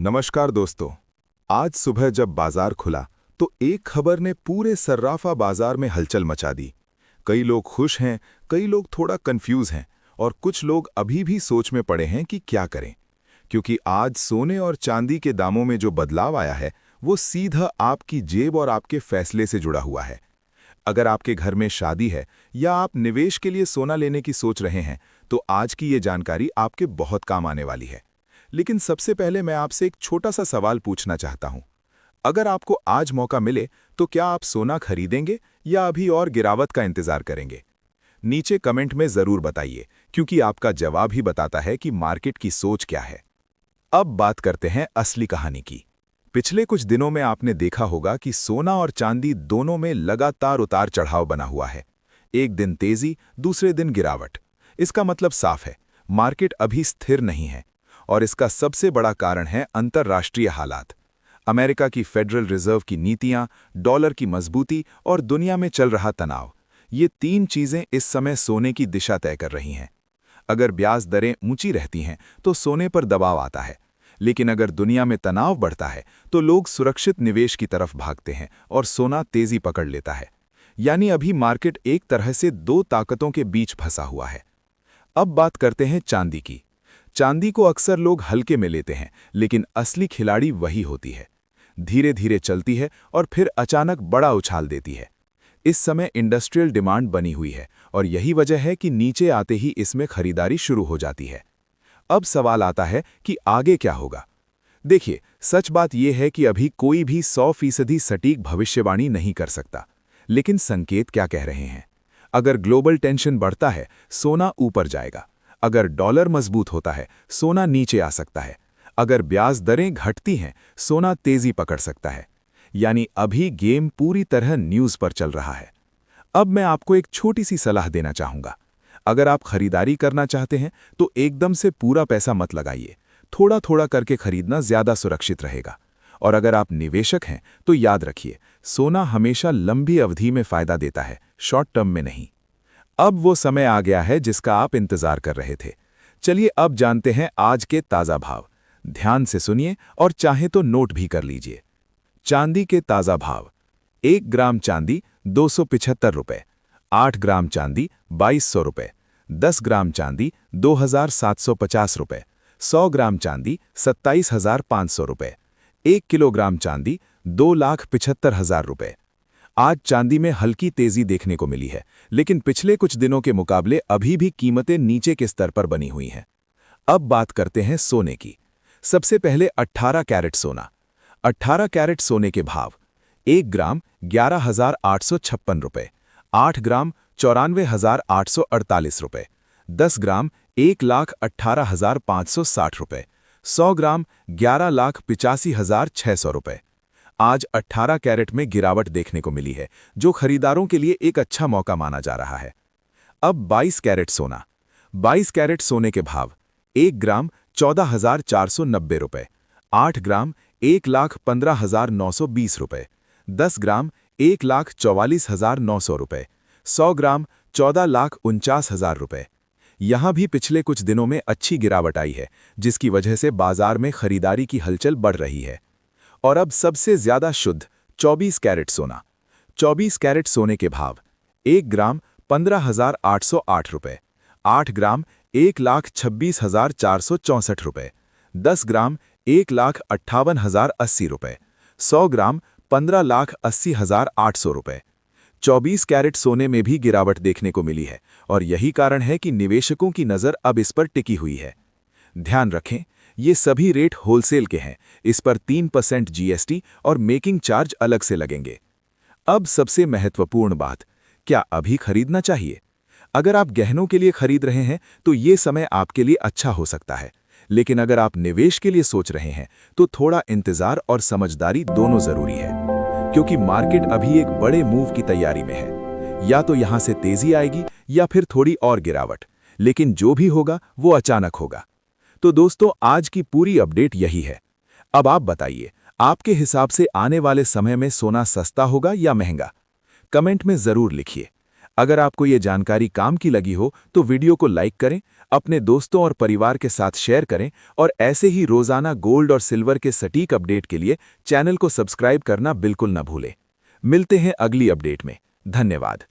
नमस्कार दोस्तों। आज सुबह जब बाजार खुला तो एक खबर ने पूरे सर्राफा बाजार में हलचल मचा दी। कई लोग खुश हैं, कई लोग थोड़ा कंफ्यूज हैं और कुछ लोग अभी भी सोच में पड़े हैं कि क्या करें। क्योंकि आज सोने और चांदी के दामों में जो बदलाव आया है वो सीधा आपकी जेब और आपके फैसले से जुड़ा हुआ है। अगर आपके घर में शादी है या आप निवेश के लिए सोना लेने की सोच रहे हैं तो आज की ये जानकारी आपके बहुत काम आने वाली है। लेकिन सबसे पहले मैं आपसे एक छोटा सा सवाल पूछना चाहता हूं। अगर आपको आज मौका मिले तो क्या आप सोना खरीदेंगे या अभी और गिरावट का इंतजार करेंगे? नीचे कमेंट में जरूर बताइए, क्योंकि आपका जवाब ही बताता है कि मार्केट की सोच क्या है। अब बात करते हैं असली कहानी की। पिछले कुछ दिनों में आपने देखा होगा कि सोना और चांदी दोनों में लगातार उतार चढ़ाव बना हुआ है। एक दिन तेजी, दूसरे दिन गिरावट। इसका मतलब साफ है, मार्केट अभी स्थिर नहीं है। और इसका सबसे बड़ा कारण है अंतर्राष्ट्रीय हालात। अमेरिका की फेडरल रिजर्व की नीतियां, डॉलर की मजबूती और दुनिया में चल रहा तनाव, ये तीन चीजें इस समय सोने की दिशा तय कर रही हैं। अगर ब्याज दरें ऊंची रहती हैं तो सोने पर दबाव आता है, लेकिन अगर दुनिया में तनाव बढ़ता है तो लोग सुरक्षित निवेश की तरफ भागते हैं और सोना तेजी पकड़ लेता है। यानी अभी मार्केट एक तरह से दो ताकतों के बीच फंसा हुआ है। अब बात करते हैं चांदी की। चांदी को अक्सर लोग हल्के में लेते हैं, लेकिन असली खिलाड़ी वही होती है। धीरे धीरे चलती है और फिर अचानक बड़ा उछाल देती है। इस समय इंडस्ट्रियल डिमांड बनी हुई है और यही वजह है कि नीचे आते ही इसमें खरीदारी शुरू हो जाती है। अब सवाल आता है कि आगे क्या होगा। देखिए, सच बात यह है कि अभी कोई भी 100% सटीक भविष्यवाणी नहीं कर सकता। लेकिन संकेत क्या कह रहे हैं? अगर ग्लोबल टेंशन बढ़ता है, सोना ऊपर जाएगा। अगर डॉलर मजबूत होता है, सोना नीचे आ सकता है। अगर ब्याज दरें घटती हैं, सोना तेजी पकड़ सकता है। यानी अभी गेम पूरी तरह न्यूज़ पर चल रहा है। अब मैं आपको एक छोटी सी सलाह देना चाहूंगा। अगर आप खरीदारी करना चाहते हैं तो एकदम से पूरा पैसा मत लगाइए। थोड़ा थोड़ा करके खरीदना ज्यादा सुरक्षित रहेगा। और अगर आप निवेशक हैं तो याद रखिए, सोना हमेशा लंबी अवधि में फायदा देता है, शॉर्ट टर्म में नहीं। अब वो समय आ गया है जिसका आप इंतजार कर रहे थे। चलिए अब जानते हैं आज के ताज़ा भाव। ध्यान से सुनिए और चाहे तो नोट भी कर लीजिए। चांदी के ताज़ा भाव। 1 ग्राम चांदी 275 रुपये, 8 ग्राम चांदी 2200 रुपये, 10 ग्राम चांदी 2750 रुपये, 100 ग्राम चांदी 27,500 रुपये, 1 किलोग्राम चांदी 2,75,000 रुपये। आज चांदी में हल्की तेजी देखने को मिली है, लेकिन पिछले कुछ दिनों के मुकाबले अभी भी कीमतें नीचे के स्तर पर बनी हुई हैं। अब बात करते हैं सोने की। सबसे पहले 18 कैरेट सोना। 18 कैरेट सोने के भाव। 1 ग्राम 11,856 रुपये, 8 ग्राम 94,848 रुपये, 10 ग्राम 1,18,560 रुपये, 100 ग्राम 11,85,600 रुपये। आज 18 कैरेट में गिरावट देखने को मिली है, जो खरीदारों के लिए एक अच्छा मौका माना जा रहा है। अब 22 कैरेट सोना। 22 कैरेट सोने के भाव। 1 ग्राम 14,490 रुपये, 8 ग्राम 1,15,920 रुपये, 10 ग्राम 1,44,900 रुपये, 100 ग्राम 14,49,000 रुपये। यहाँ भी पिछले कुछ दिनों में अच्छी गिरावट आई है, जिसकी वजह से बाजार में खरीदारी की हलचल बढ़ रही है। और अब सबसे ज्यादा शुद्ध 24 कैरेट सोना। 24 कैरेट सोने के भाव। 1 ग्राम 15,808 रुपये, 8 ग्राम 1,26,464 रुपये, 10 ग्राम 1,58,080 रुपये, 100 ग्राम 15,80,800 रुपये। 24 कैरेट सोने में भी गिरावट देखने को मिली है और यही कारण है कि निवेशकों की नज़र अब इस पर टिकी हुई है। ध्यान रखें, ये सभी रेट होलसेल के हैं। इस पर 3% जीएसटी और मेकिंग चार्ज अलग से लगेंगे। अब सबसे महत्वपूर्ण बात, क्या अभी खरीदना चाहिए? अगर आप गहनों के लिए खरीद रहे हैं तो ये समय आपके लिए अच्छा हो सकता है। लेकिन अगर आप निवेश के लिए सोच रहे हैं तो थोड़ा इंतजार और समझदारी दोनों जरूरी है, क्योंकि मार्केट अभी एक बड़े मूव की तैयारी में है। या तो यहां से तेजी आएगी या फिर थोड़ी और गिरावट, लेकिन जो भी होगा वो अचानक होगा। तो दोस्तों, आज की पूरी अपडेट यही है। अब आप बताइए, आपके हिसाब से आने वाले समय में सोना सस्ता होगा या महंगा? कमेंट में जरूर लिखिए। अगर आपको ये जानकारी काम की लगी हो तो वीडियो को लाइक करें, अपने दोस्तों और परिवार के साथ शेयर करें और ऐसे ही रोजाना गोल्ड और सिल्वर के सटीक अपडेट के लिए चैनल को सब्सक्राइब करना बिल्कुल न भूलें। मिलते हैं अगली अपडेट में। धन्यवाद।